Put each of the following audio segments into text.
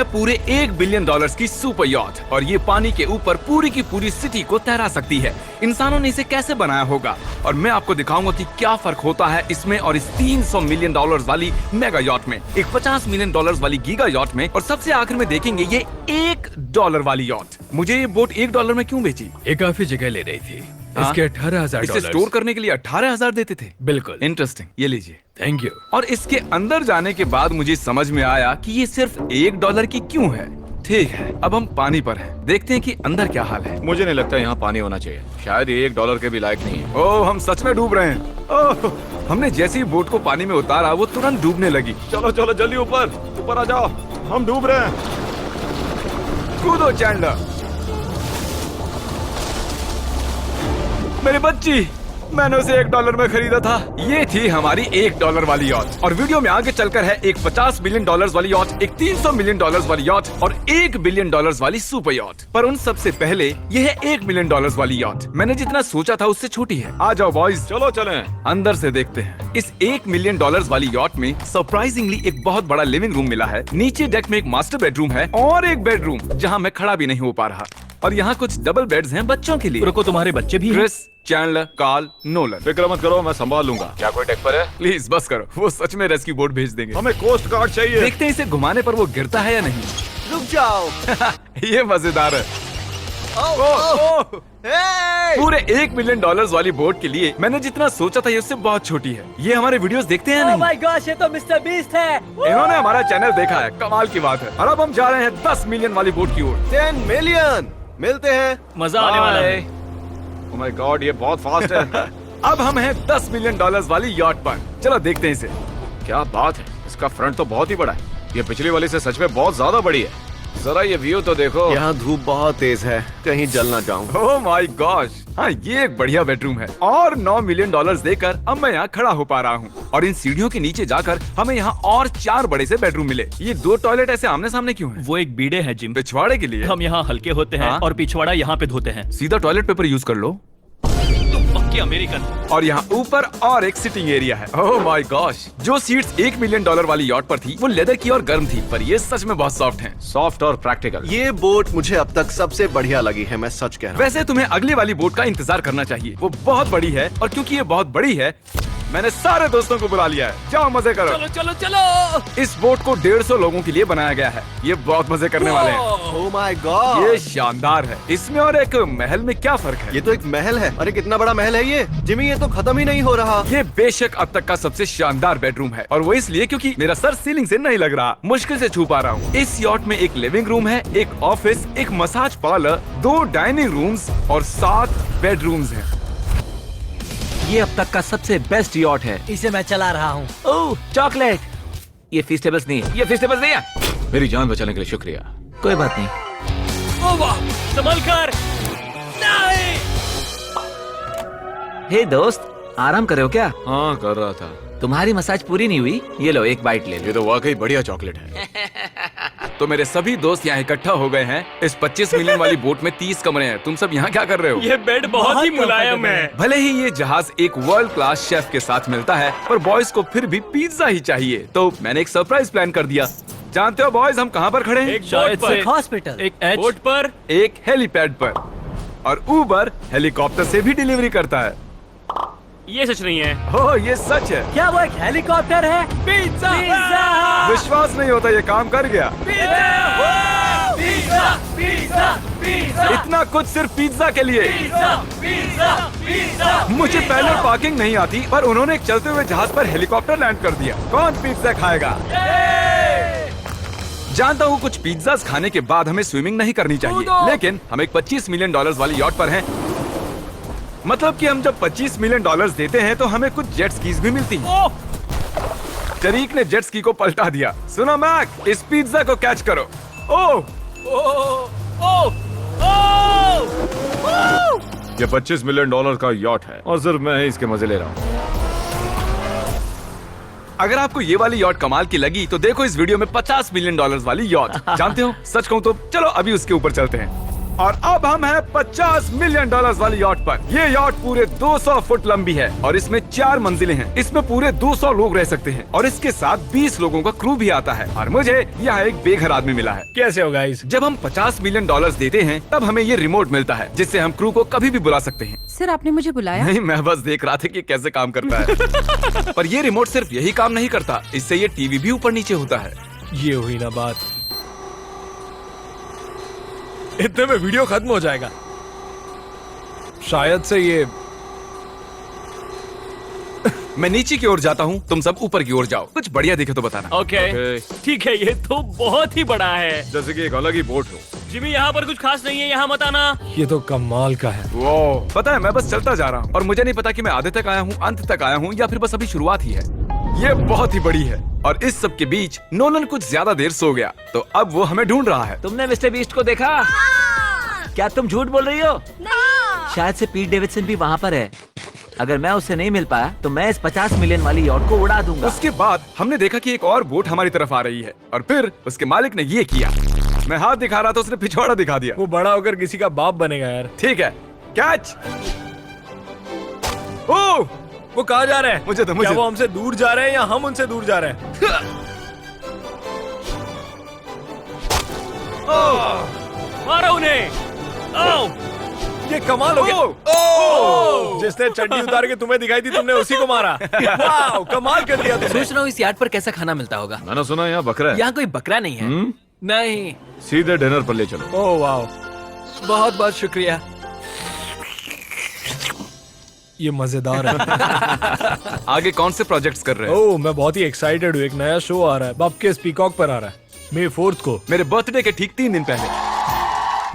पूरे $1 बिलियन की super yacht और ये पानी के ऊपर पूरी की पूरी सिटी को तैरा सकती है। इंसानों ने इसे कैसे बनाया होगा और मैं आपको दिखाऊंगा कि क्या फर्क होता है इसमें और इस $300 मिलियन वाली मेगा यॉट में, एक $50 मिलियन वाली गीगा यॉट में, और सबसे आखिर में देखेंगे ये $1 वाली यॉट। मुझे ये बोट $1 में क्यों बेची? ये काफी जगह ले रही थी। इसके $18,000। इसे स्टोर करने के लिए 18,000 देते थे। बिल्कुल। इंटरेस्टिंग, ये लीजिए। Thank you. और इसके अंदर जाने के बाद मुझे समझ में आया कि ये सिर्फ $1 की क्यों है। ठीक है, अब हम पानी पर हैं। देखते हैं कि अंदर क्या हाल है। मुझे नहीं लगता यहाँ पानी होना चाहिए। शायद ये $1 के भी लायक नहीं है। ओह, हम सच में डूब रहे हैं। ओह, हमने जैसे ही बोट को पानी में उतारा वो तुरंत डूबने लगी। चलो चलो जल्दी ऊपर आ जाओ, हम डूब रहे हैं। कूदो चैंडलर। मेरी बच्ची, मैंने उसे $1 में खरीदा था। ये थी हमारी $1 वाली यॉट। और वीडियो में आगे चलकर है एक $50 मिलियन वाली यॉट, एक $300 मिलियन वाली यॉट और $1 बिलियन वाली सुपर यॉट। पर उन सबसे पहले ये है $1 मिलियन वाली यॉट। मैंने जितना सोचा था उससे छोटी है। आ जाओ बॉयज, चलो चलें। अंदर से देखते हैं। इस $1 मिलियन वाली यॉट में सरप्राइजिंगली एक बहुत बड़ा लिविंग रूम मिला है। नीचे डेक में एक मास्टर बेडरूम है और एक बेडरूम जहाँ मैं खड़ा भी नहीं हो पा रहा। और यहाँ कुछ डबल बेड्स हैं बच्चों के लिए। रुको, तुम्हारे बच्चे भी हैं? Chris, Chandler, Carl, Nolan. फिक्र मत करो, मैं संभाल लूंगा। क्या कोई टेक पर है? प्लीज बस करो, वो सच में रेस्क्यू बोट भेज देंगे। हमें कोस्ट गार्ड चाहिए। देखते हैं इसे घुमाने पर वो गिरता है या नहीं। रुक जाओ। ये मजेदार है। पूरे $1 मिलियन वाली बोट के लिए मैंने जितना सोचा था ये उससे बहुत छोटी है। ये हमारे वीडियोस देखते हैं ओह नहीं? माय गॉश, ये तो मिस्टर बीस्ट है। इन्होंने हमारा चैनल देखा है, कमाल की बात है। और अब हम जा रहे हैं 10 मिलियन वाली बोट की ओर। 10 मिलियन मिलते हैं। मजा आने वाला है। ओह माय गॉड, ये बहुत फास्ट है। अब हम हैं $10 मिलियन वाली यॉट पर। चलो देखते हैं इसे। क्या बात है, इसका फ्रंट तो बहुत ही बड़ा है। ये पिछली वाली से सच में बहुत ज्यादा बड़ी है। जरा ये व्यू तो देखो। यहाँ धूप बहुत तेज है, कहीं जल ना जाऊं। ओह माय गॉश, हाँ ये एक बढ़िया बेडरूम है। और $9 मिलियन देकर अब मैं यहाँ खड़ा हो पा रहा हूँ। और इन सीढ़ियों के नीचे जाकर हमें यहाँ और 4 बड़े से बेडरूम मिले। ये 2 टॉयलेट ऐसे आमने सामने क्यों हैं? वो एक बीड़े है जिम। पिछवाड़े के लिए। हम यहाँ हल्के होते हैं हाँ? और पिछवाड़ा यहाँ पे धोते हैं। सीधा टॉयलेट पेपर यूज कर लो। तुम पक्के अमेरिकन। और यहाँ ऊपर और एक सिटिंग एरिया है। ओह माय गॉश, जो सीट्स $1 मिलियन वाली यॉट पर थी वो लेदर की और गर्म थी, पर ये सच में बहुत सॉफ्ट हैं। सॉफ्ट और प्रैक्टिकल। ये बोट मुझे अब तक सबसे बढ़िया लगी है, मैं सच कह रहा हूँ। वैसे तुम्हें अगली वाली बोट का इंतजार करना चाहिए, वो बहुत बड़ी है। और क्योंकि ये बहुत बड़ी है मैंने सारे दोस्तों को बुला लिया है। जाओ मजे करो। चलो चलो चलो। इस बोट को 150 लोगों के लिए बनाया गया है। ये बहुत मजे करने वाले हैं। ओह माय गॉड, ये शानदार है। इसमें और एक महल में क्या फर्क है? ये तो एक महल है। अरे कितना बड़ा महल है ये जिमी, ये तो खत्म ही नहीं हो रहा। ये बेशक अब तक का सबसे शानदार बेडरूम है, और वो इसलिए क्योंकि मेरा सर सीलिंग से नहीं लग रहा, मुश्किल से छू पा रहा हूँ। इस यॉट में एक लिविंग रूम है, एक ऑफिस, एक मसाज पार्लर, 2 डाइनिंग रूम्स और 7 बेडरूम्स हैं। ये अब तक का सबसे बेस्ट यॉट है। इसे मैं चला रहा हूँ। ओह चॉकलेट, ये फीस्टेबल्स नहीं है, ये फीस्टेबल्स नहीं है। मेरी जान बचाने के लिए शुक्रिया। कोई बात नहीं। ओ वाह, संभल कर। नहीं। हे दोस्त, आराम कर रहे हो क्या? हाँ कर रहा था। तुम्हारी मसाज पूरी नहीं हुई, ये लो एक बाइट ले लो। ये तो वाकई बढ़िया चॉकलेट है। तो मेरे सभी दोस्त यहाँ इकट्ठा हो गए हैं। इस 25 मिलियन वाली बोट में 30 कमरे हैं। तुम सब यहाँ क्या कर रहे हो? ये बेड बहुत ही मुलायम है। भले ही ये जहाज एक वर्ल्ड क्लास शेफ के साथ मिलता है, पर बॉयज को फिर भी पिज्जा ही चाहिए। तो मैंने एक सरप्राइज प्लान कर दिया। जानते हो बॉयज, हम कहाँ पर खड़े हैं? एक शायद से हॉस्पिटल, एक बोट पर, एक हेलीपैड पर। और उबर हेलीकॉप्टर से भी डिलीवरी करता है। ये सच नहीं है। ओह ये सच है। क्या वो एक हेलीकॉप्टर है? पिज्जा। विश्वास नहीं होता, ये काम कर गया। पिज्जा, पिज्जा, पिज्जा, इतना कुछ सिर्फ पिज्जा के लिए। Pizza, pizza. मुझे पहले पार्किंग नहीं आती, पर उन्होंने एक चलते हुए जहाज पर हेलीकॉप्टर लैंड कर दिया। कौन पिज्जा खाएगा? जानता हूँ कुछ पिज्जास खाने के बाद हमें स्विमिंग नहीं करनी चाहिए, लेकिन हम एक $25 मिलियन वाली यॉट पर हैं। मतलब कि हम जब $25 मिलियन देते हैं तो हमें कुछ जेट स्कीज भी मिलती हैं। तरीक ने जेट स्की को पलटा दिया। सुनो मैक, इस पिज्जा को कैच करो। ओह ये $25 मिलियन का यॉट है और सिर्फ मैं ही इसके मजे ले रहा हूँ। अगर आपको ये वाली यॉट कमाल की लगी तो देखो इस वीडियो में $50 मिलियन वाली यॉट। जानते हो, सच कहूँ तो चलो अभी उसके ऊपर चलते हैं। और अब हम हैं 50 मिलियन डॉलर्स वाली यॉट पर। ये यॉट पूरे 200 फुट लंबी है और इसमें 4 मंजिलें हैं। इसमें पूरे 200 लोग रह सकते हैं और इसके साथ 20 लोगों का क्रू भी आता है। और मुझे यहाँ एक बेघर आदमी मिला है। कैसे हो गाइस? जब हम 50 मिलियन डॉलर्स देते हैं तब हमें ये रिमोट मिलता है जिससे हम क्रू को कभी भी बुला सकते हैं। सर आपने मुझे बुलाया? नहीं, मैं बस देख रहा था कि कैसे काम करता है। पर ये रिमोट सिर्फ यही काम नहीं करता, इससे ये टीवी भी ऊपर नीचे होता है। ये हुई ना बात, इतने में वीडियो खत्म हो जाएगा। शायद से ये मैं नीचे की ओर जाता हूँ, तुम सब ऊपर की ओर जाओ। कुछ बढ़िया दिखे तो बताना। Okay Okay. ठीक है, ये तो बहुत ही बड़ा है। जैसे कि एक अलग ही बोट हो। जिमी यहाँ पर कुछ खास नहीं है, यहाँ मत आना। ये तो कमाल का है। वो पता है, मैं बस चलता जा रहा हूँ और मुझे नहीं पता कि मैं आधे तक आया हूँ, अंत तक आया हूँ या फिर बस अभी शुरुआत ही है। ये बहुत ही बड़ी है और इस सब के बीच नोलन कुछ ज्यादा देर सो गया, तो अब वो हमें ढूंढ रहा है। तुमने मिस्टर बीस्ट को देखा? क्या तुम झूठ बोल रही हो? शायद से पीट डेविडसन भी वहाँ पर है। अगर मैं उससे नहीं मिल पाया तो मैं इस 50 मिलियन वाली यॉट को उड़ा दूंगा। उसके बाद हमने देखा कि एक और बोट हमारी तरफ आ रही है और फिर उसके मालिक ने ये किया। मैं हाथ दिखा रहा था, उसने पिछवाड़ा दिखा दिया। वो बड़ा होकर किसी का बाप बनेगा यार। ठीक है, कैच। ओह, वो कहाँ जा रहे हैं? मुझे तो क्या वो हमसे दूर जा रहे हैं या हम उनसे दूर जा रहे हैं? मारो उन्हें। ओह, ये कमाल हो गया। ओह! जिसने चड्डी उतार के तुम्हें दिखाई थी तुमने उसी को मारा। वाह, कमाल कर दिया तुमने। सोच रहा हूँ इस यार्ड पर कैसा खाना मिलता होगा। मैंने सुना यहाँ बकरा है। यहाँ कोई बकरा नहीं है। नहीं। सीधे डिनर पर ले चलो। ओह वाह, बहुत बहुत शुक्रिया। ये मजेदार है। आगे कौन से प्रोजेक्ट्स कर रहे हैं? ओह, मैं बहुत ही एक्साइटेड हूँ। एक नया शो आ रहा है, बपकेस पीकॉक पर आ रहा है May 4th को। मेरे बर्थडे के ठीक 3 दिन पहले,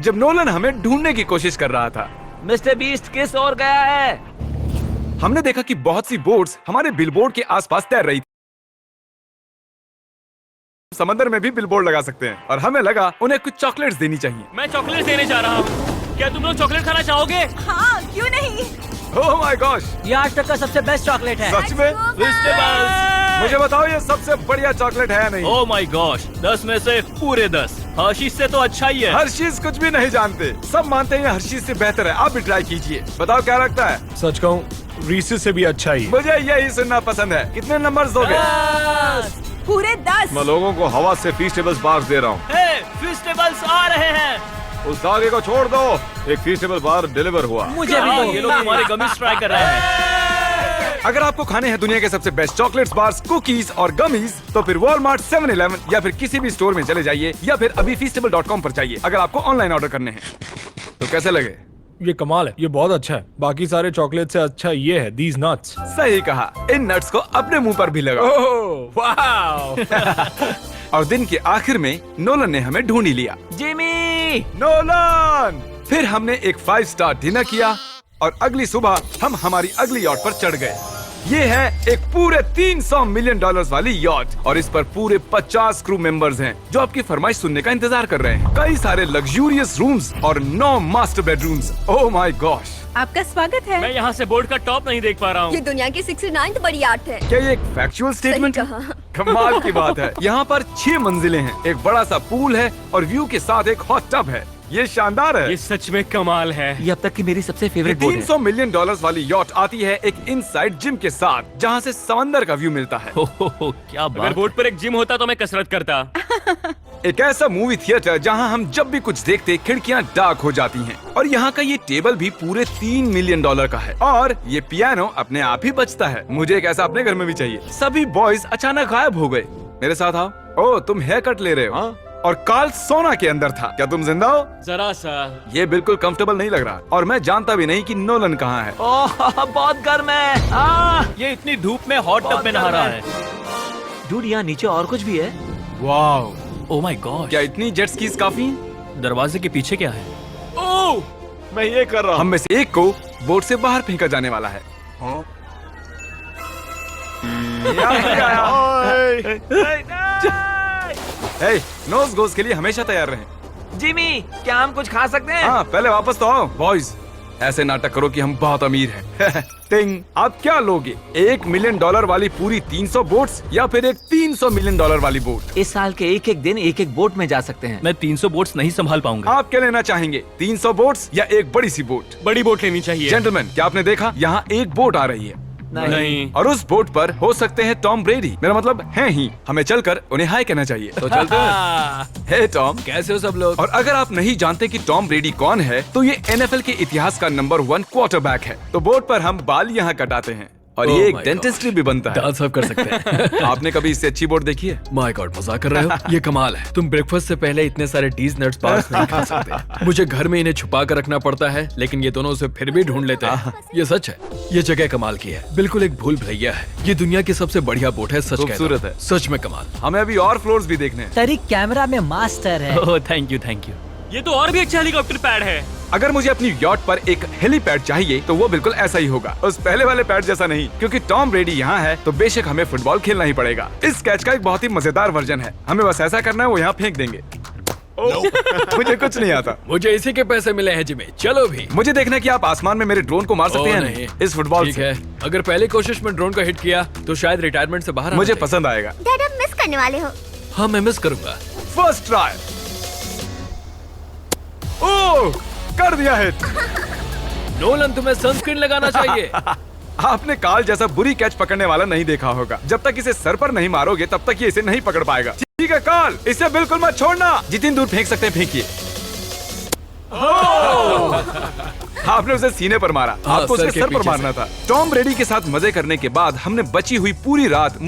जब नोलन हमें ढूंढने की कोशिश कर रहा था। मिस्टर बीस्ट किस ओर गया है? हमने देखा कि बहुत सी बोट्स हमारे बिलबोर्ड के आसपास तैर रही थी। समंदर में भी बिलबोर्ड लगा सकते हैं और हमें लगा उन्हें कुछ चॉकलेट्स देनी चाहिए। मैं चॉकलेट देने जा रहा हूँ। क्या तुम लोग चॉकलेट खाना चाहोगे? हाँ, क्यों नहीं? ओह माय गॉश, ये आज तक का सबसे बेस्ट चॉकलेट है। सच में? मुझे बताओ, ये सबसे बढ़िया चॉकलेट है या नहीं? ओह माय गॉश, 10 में से पूरे 10। हर्शीज से तो अच्छा ही है। हर्शीज कुछ भी नहीं जानते, सब मानते हैं हर्शीज से बेहतर है। आप भी ट्राई कीजिए, बताओ क्या लगता है। सच कहूँ, रीसेस से भी अच्छा ही है। मुझे यही सुनना पसंद है। कितने नंबर्स दोगे? पूरे 10। मैं लोगों को हवा से फीस्टेबल्स बार्स दे रहा हूँ। हे, फेस्टिवल्स आ रहे हैं। उस धागे को छोड़ दो। एक फीस्टेबल बार डिलीवर हुआ। मुझे भी हाँ, दो। ये लोग हमारे गमीज ट्राई कर रहे हैं। अगर आपको खाने हैं दुनिया के सबसे बेस्ट चॉकलेट्स, बार्स, कुकीज और गमीज, तो फिर वॉलमार्ट, 7-Eleven या फिर किसी भी स्टोर में चले जाइए या फिर अभी feastable.com पर जाइए अगर आपको ऑनलाइन ऑर्डर करने हैं। तो कैसे लगे? ये कमाल है, ये बहुत अच्छा है। बाकी सारे चॉकलेट से अच्छा ये है, these nuts। सही कहा, इन नट्स को अपने मुंह पर भी लगाओ। ओह वाह। और दिन के आखिर में नोलन ने हमें ढूंढ ही लिया। जिमी! नोलन! फिर हमने एक 5 स्टार डिनर किया और अगली सुबह हम हमारी अगली यॉट पर चढ़ गए। ये है एक पूरे 300 मिलियन डॉलर्स वाली यॉट और इस पर पूरे 50 क्रू मेंबर्स हैं जो आपकी फरमाइश सुनने का इंतजार कर रहे हैं। कई सारे लग्जूरियस रूम्स और 9 master bedrooms. Oh my gosh! आपका स्वागत है। मैं यहाँ से बोर्ड का टॉप नहीं देख पा रहा ये हूँ। दुनिया की 69th बड़ी आर्ट है। क्या ये एक फैक्चुअल स्टेटमेंट है? कहा। कमाल की बात है। यहाँ पर 6 मंजिलें हैं, एक बड़ा सा पूल है और व्यू के साथ एक हॉट टब है। ये शानदार है। ये सच में कमाल है। ये अब तक की मेरी सबसे फेवरेट बोट है। 300 मिलियन डॉलर्स वाली यॉट आती है एक इनसाइड जिम के साथ जहाँ से समंदर का व्यू मिलता है। क्या अगर बात। बोर्ड पर एक जिम होता तो मैं कसरत करता। एक ऐसा मूवी थिएटर जहाँ हम जब भी कुछ देखते खिड़कियाँ डार्क हो जाती हैं। और यहाँ का ये टेबल भी पूरे 3 मिलियन डॉलर का है और ये पियानो अपने आप ही बजता है। मुझे एक ऐसा अपने घर में भी चाहिए। सभी बॉयज अचानक गायब हो गए। मेरे साथ आओ। ओह, तुम हेयर कट ले रहे हो? हाँ? और कार्ल सोना के अंदर था। क्या तुम जिंदा हो? जरा सा। ये बिल्कुल कंफर्टेबल नहीं लग रहा और मैं जानता भी नहीं कि नोलन कहाँ है। ओह, बहुत गर्म है। ये इतनी धूप में हॉट टब में नहा रहा है। डूड, यहाँ नीचे और कुछ भी है। वाओ! Oh my God. क्या इतनी जेट स्कीज काफी हैं? दरवाजे के पीछे क्या है? ओह, मैं ये कर रहा हम हूँ। में से एक को बोट से बाहर फेंका जाने वाला है। नोज गोज के लिए हमेशा तैयार रहें। जिमी, क्या हम कुछ खा सकते हैं? हाँ, पहले वापस तो आओ बॉयज। ऐसे नाटक करो कि हम बहुत अमीर हैं। टिंग, आप क्या लोगे? $1 मिलियन वाली पूरी 300 बोट्स या फिर एक $300 मिलियन वाली बोट? इस साल के एक एक दिन एक एक बोट में जा सकते हैं। मैं 300 बोट्स नहीं संभाल पाऊंगा। आप क्या लेना चाहेंगे, 300 बोट्स या एक बड़ी सी बोट? बड़ी बोट लेनी चाहिए। जेंटलमैन, क्या आपने देखा यहाँ एक बोट आ रही है नहीं। और उस बोट पर हो सकते हैं टॉम ब्रेडी, मेरा मतलब है ही। हमें चलकर उन्हें हाय कहना चाहिए। तो चलते हैं। हे टॉम, कैसे हो सब लोग? और अगर आप नहीं जानते कि टॉम ब्रेडी कौन है, तो ये NFL के इतिहास का नंबर 1 क्वार्टरबैक है। तो बोट पर हम बाल यहाँ कटाते हैं और Oh ये एक my डेंटिस्ट्री भी बनता है। दांत साफ कर सकते हैं। आपने कभी इससे अच्छी बोट देखी है? माय गॉड, मजाक कर रहे हो? ये कमाल है। तुम ब्रेकफास्ट से पहले इतने सारे डीज नट्स बार्स नहीं खा सकते। मुझे घर में इन्हें छुपा कर रखना पड़ता है, लेकिन ये दोनों उसे फिर भी ढूंढ लेते हैं। ये सच है, ये जगह कमाल की है। बिल्कुल एक भूल भुलैया है। ये दुनिया की सबसे बढ़िया बोट है, सच कहता हूं। खूबसूरत है। सच में कमाल। हमें अभी और फ्लोर्स भी देखने हैं। तरीक कैमरा में मास्टर है। Oh thank you thank you. ये तो और भी अच्छा हेलीकॉप्टर पैड है। अगर मुझे अपनी यॉट पर एक हेलीपैड चाहिए तो वो बिल्कुल ऐसा ही होगा, उस पहले वाले पैड जैसा नहीं। क्योंकि टॉम ब्रेडी यहाँ है तो बेशक हमें फुटबॉल खेलना ही पड़ेगा। इस कैच का एक बहुत ही मजेदार वर्जन है, हमें बस ऐसा करना है, वो यहाँ फेंक देंगे। मुझे कुछ नहीं आता। मुझे इसी के पैसे मिले हैं जिमी। चलो भी। मुझे देखना है कि आप आसमान में मेरे ड्रोन को मार सकते ओह, हैं नहीं। इस फुटबॉल ठीक से। है, अगर पहली कोशिश में ड्रोन को हिट किया तो शायद रिटायरमेंट से बाहर मुझे पसंद आएगा। डैड आप मिस करने वाले हो। हाँ मैं मिस करूंगा। First try. ओह, कर दिया हिट। नोलन तुम्हें सनस्क्रीन लगाना चाहिए। आपने काल जैसा बुरी कैच पकड़ने वाला नहीं देखा होगा। जब तक इसे सर पर नहीं मारोगे तब तक ये इसे नहीं पकड़ पाएगा। ठीक है काल, इसे बिल्कुल मत छोड़ना। जितनी दूर फेंक सकते हैं फेंकिए। आपने उसे सीने पर मारा, हाँ, आपको सर उसके के सर पर पीछे मारना था। टॉम ब्रेडी के साथ मजे करने के बाद हमने बची हुई पूरी रात